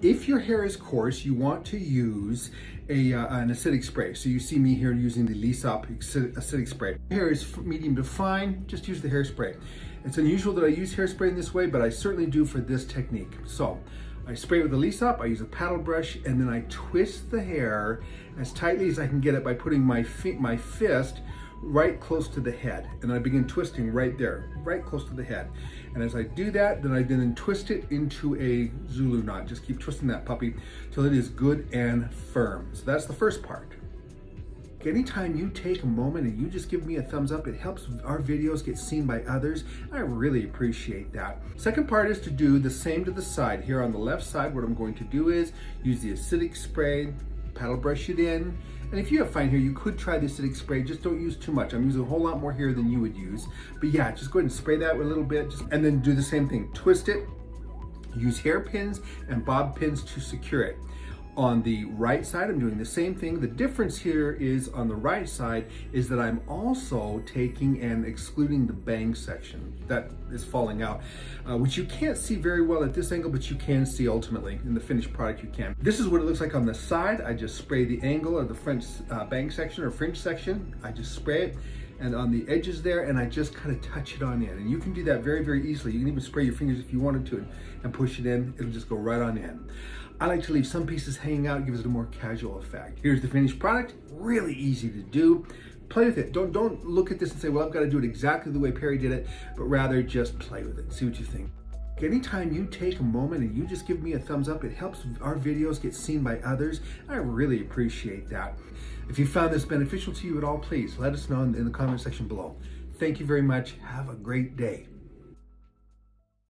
If your hair is coarse, you want to use an acidic spray. So you see me here using the Aesop acidic spray. If your hair is medium to fine, just use the hairspray. It's unusual that I use hairspray in this way, but I certainly do for this technique. So I spray with the Aesop, I use a paddle brush, and then I twist the hair as tightly as I can get it by putting my fist right close to the head, and I begin twisting right there, right close to the head. And as I do that, then I then twist it into a Zulu knot. Just keep twisting that puppy till it is good and firm. So that's the first part. Anytime you take a moment and you just give me a thumbs up, it helps our videos get seen by others. I really appreciate that. Second part is to do the same to the side. Here on the left side, what I'm going to do is use the acidic spray, paddle brush it in. And if you have fine hair, you could try the acidic spray, just don't use too much. I'm using a whole lot more here than you would use. But yeah, just go ahead and spray that with a little bit, and then do the same thing. Twist it, use hairpins and bob pins to secure it. On the right side, I'm doing the same thing. The difference here is on the right side is that I'm also taking and excluding the bang section that is falling out, which you can't see very well at this angle, but you can see ultimately in the finished product you can. This is what it looks like on the side. I just spray the angle of the front bang section or fringe section. I just spray it, and on the edges there, and I just kind of touch it on in. And you can do that very, very easily. You can even spray your fingers if you wanted to and push it in. It'll just go right on in. I like to leave some pieces hanging out, gives it a more casual effect. Here's the finished product, really easy to do. Play with it. Don't look at this and say, well, I've got to do it exactly the way Perry did it, but rather just play with it, see what you think. Anytime you take a moment and you just give me a thumbs up, it helps our videos get seen by others. I really appreciate that. If you found this beneficial to you at all, please let us know in the comment section below. Thank you very much. Have a great day.